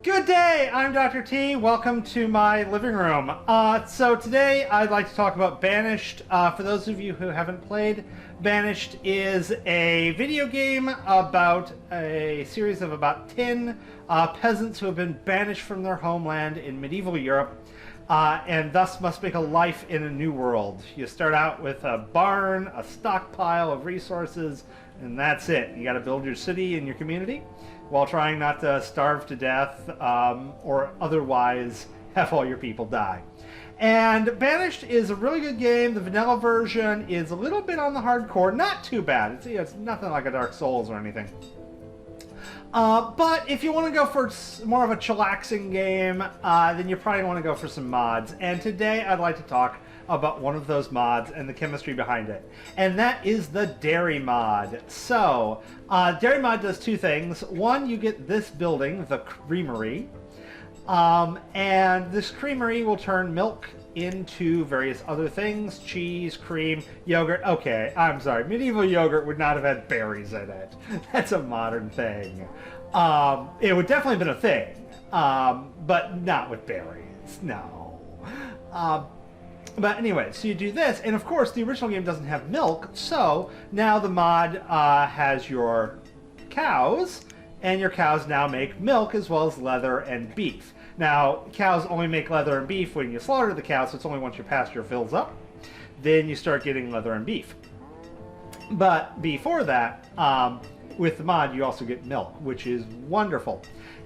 Good day, I'm Dr. T. Welcome to my living room. So today I'd like to talk about Banished. For those of you who haven't played, Banished is a video game about a series of about 10 peasants who have been banished from their homeland in medieval Europe and thus must make a life in a new world. You start out with a barn, a stockpile of resources, and that's it. You gotta build your city and your community while trying not to starve to death or otherwise have all your people die. And Banished is a really good game. The vanilla version is a little bit on the hardcore, not too bad. It's nothing like a Dark Souls or anything. But if you want to go for more of a chillaxing game, then you probably want to go for some mods. And today I'd like to talk about one of those mods and the chemistry behind it. And that is the dairy mod. So, dairy mod does two things. One, you get this building, the creamery. And this creamery will turn milk into various other things. Cheese, cream, yogurt. Okay, I'm sorry. Medieval yogurt would not have had berries in it. That's a modern thing. It would definitely have been a thing. But not with berries. No. But anyway, so you do this, and of course the original game doesn't have milk, so now the mod has your cows, and your cows now make milk as well as leather and beef. Now, cows only make leather and beef when you slaughter the cow, so it's only once your pasture fills up, then you start getting leather and beef. But before that, with the mod, you also get milk, which is wonderful.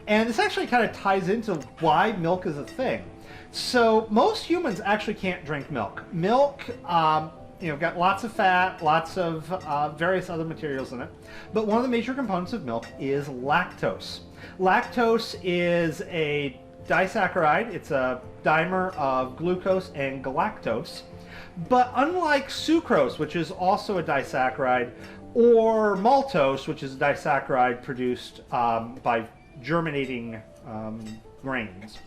And this actually kind of ties into why milk is a thing. So most humans actually can't drink milk. Milk, got lots of fat, lots of various other materials in it. But one of the major components of milk is lactose. Lactose is a disaccharide. It's a dimer of glucose and galactose. But unlike sucrose, which is also a disaccharide, or maltose, which is a disaccharide produced by germinating grains,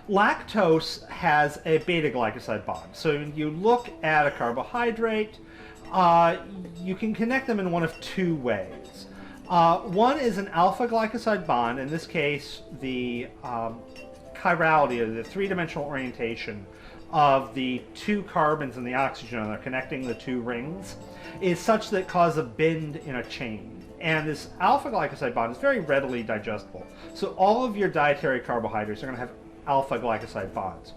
lactose has a beta-glycoside bond. So when you look at a carbohydrate, you can connect them in one of two ways. One is an alpha-glycoside bond. In this case, the chirality, or the three-dimensional orientation of the two carbons and the oxygen that are connecting the two rings is such that it causes a bend in a chain. And this alpha-glycoside bond is very readily digestible. So all of your dietary carbohydrates are going to have alpha-glycoside bonds.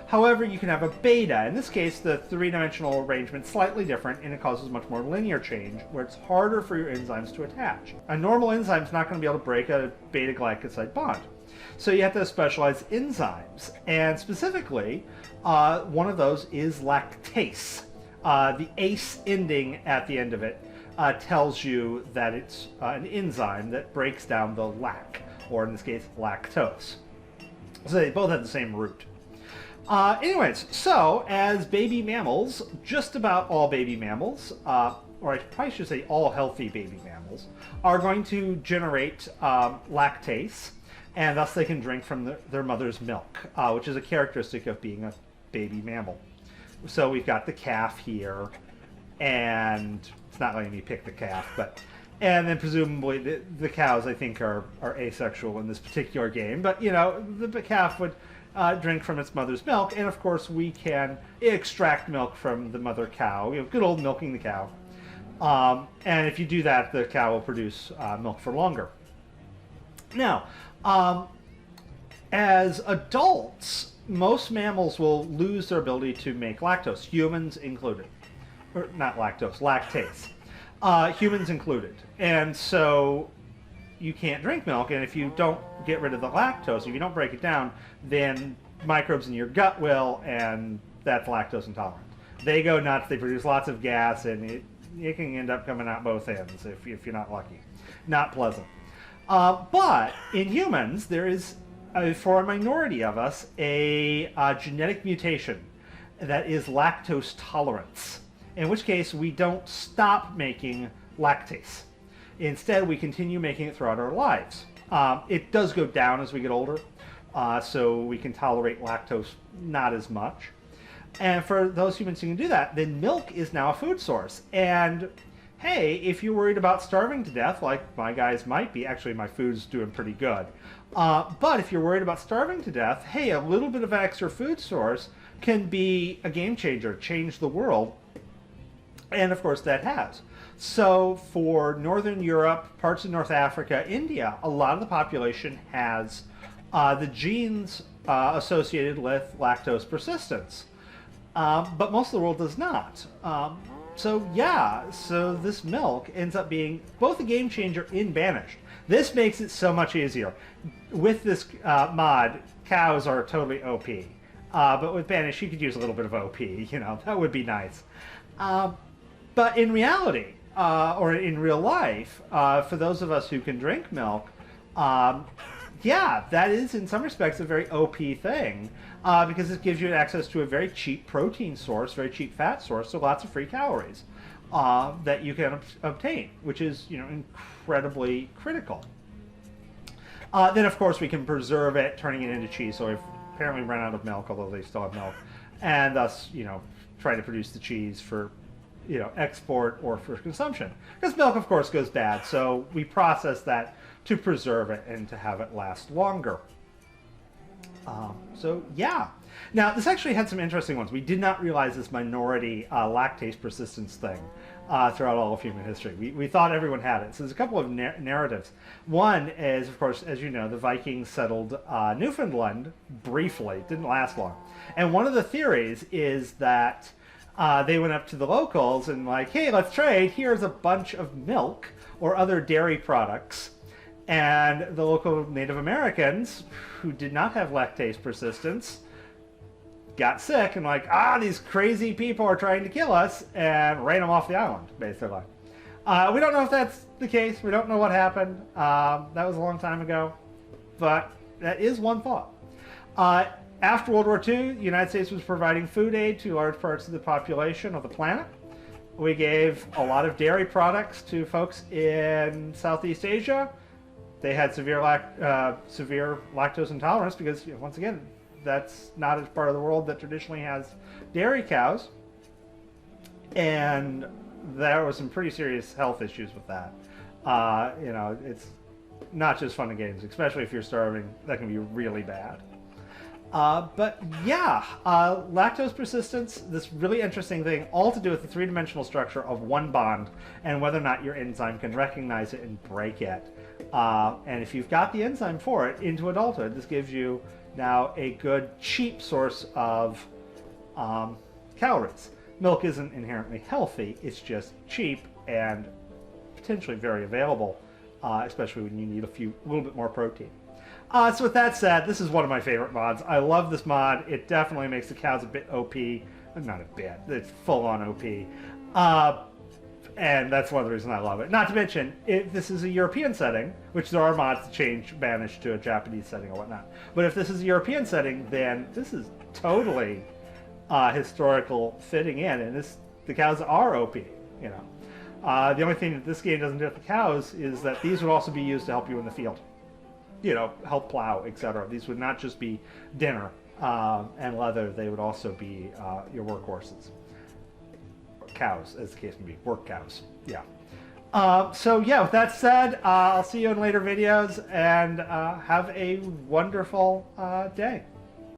However, you can have a beta. In this case, the three-dimensional arrangement is slightly different, and it causes much more linear change, where it's harder for your enzymes to attach. A normal enzyme is not going to be able to break a beta-glycoside bond. So you have to have specialized enzymes, and specifically, one of those is lactase. The ACE ending at the end of it tells you that it's an enzyme that breaks down the lac, or in this case, lactose. So they both have the same root. Anyways, so as baby mammals, just about all baby mammals, or I probably should say all healthy baby mammals, are going to generate lactase, and thus they can drink from their mother's milk, which is a characteristic of being a baby mammal. So we've got the calf here, and it's not letting me pick the calf, but... And then presumably the cows, I think, are asexual in this particular game. But, the calf would drink from its mother's milk. And, of course, we can extract milk from the mother cow. Good old milking the cow. And if you do that, the cow will produce milk for longer. Now, as adults, most mammals will lose their ability to make lactose, humans included. Or not lactose, lactase. Humans included. And so you can't drink milk, and if you don't get rid of the lactose, if you don't break it down, then microbes in your gut will, and that's lactose intolerant. They go nuts, they produce lots of gas, and it can end up coming out both ends if you're not lucky. Not pleasant. But in humans, there is, for a minority of us, a genetic mutation that is lactose tolerance. In which case, we don't stop making lactase. Instead, we continue making it throughout our lives. It does go down as we get older, so we can tolerate lactose not as much. And for those humans who can do that, then milk is now a food source. And hey, if you're worried about starving to death, like my guys might be, actually my food's doing pretty good, but if you're worried about starving to death, hey, a little bit of extra food source can be a game changer, change the world. And of course that has. So for Northern Europe, parts of North Africa, India, a lot of the population has the genes associated with lactose persistence. But most of the world does not. So yeah, so this milk ends up being both a game changer in Banished. This makes it so much easier. With this mod, cows are totally OP. But with Banished, you could use a little bit of OP, you know, that would be nice. But in reality, or in real life, for those of us who can drink milk, yeah, that is in some respects a very OP thing, because it gives you access to a very cheap protein source, very cheap fat source, so lots of free calories that you can obtain, which is, you know, incredibly critical. Then of course we can preserve it, turning it into cheese. So we've apparently run out of milk, although they still have milk, and thus, you know, trying to produce the cheese for, you know, export or for consumption. Because milk, of course, goes bad, so we process that to preserve it and to have it last longer. So yeah. Now, this actually had some interesting ones. We did not realize this minority lactase persistence thing throughout all of human history. We thought everyone had it. So there's a couple of narratives. One is, of course, as you know, the Vikings settled Newfoundland briefly. It didn't last long. And one of the theories is that they went up to the locals and like, hey, let's trade. Here's a bunch of milk or other dairy products. And the local Native Americans, who did not have lactase persistence, got sick and like, these crazy people are trying to kill us, and ran them off the island, basically. We don't know if that's the case. We don't know what happened. That was a long time ago. But that is one thought. After World War II, the United States was providing food aid to large parts of the population of the planet. We gave a lot of dairy products to folks in Southeast Asia. They had severe lactose intolerance because, you know, once again, that's not a part of the world that traditionally has dairy cows. And there was some pretty serious health issues with that. You know, it's not just fun and games, especially if you're starving. That can be really bad. But yeah, lactose persistence, this really interesting thing, all to do with the three-dimensional structure of one bond and whether or not your enzyme can recognize it and break it. And if you've got the enzyme for it into adulthood, this gives you now a good, cheap source of calories. Milk isn't inherently healthy, it's just cheap and potentially very available, especially when you need a little bit more protein. So with that said, this is one of my favorite mods. I love this mod. It definitely makes the cows a bit OP. Not a bit, it's full-on OP. And that's one of the reasons I love it. Not to mention, this is a European setting, which there are mods to change Banished to a Japanese setting or whatnot. But if this is a European setting, then this is totally historical fitting in, and the cows are OP, you know. The only thing that this game doesn't do with the cows is that these would also be used to help you in the field. You know, help plow, etc. These would not just be dinner and leather, they would also be your workhorses. Cows, as the case may be. Work cows. Yeah. So yeah, with that said, I'll see you in later videos, and have a wonderful day.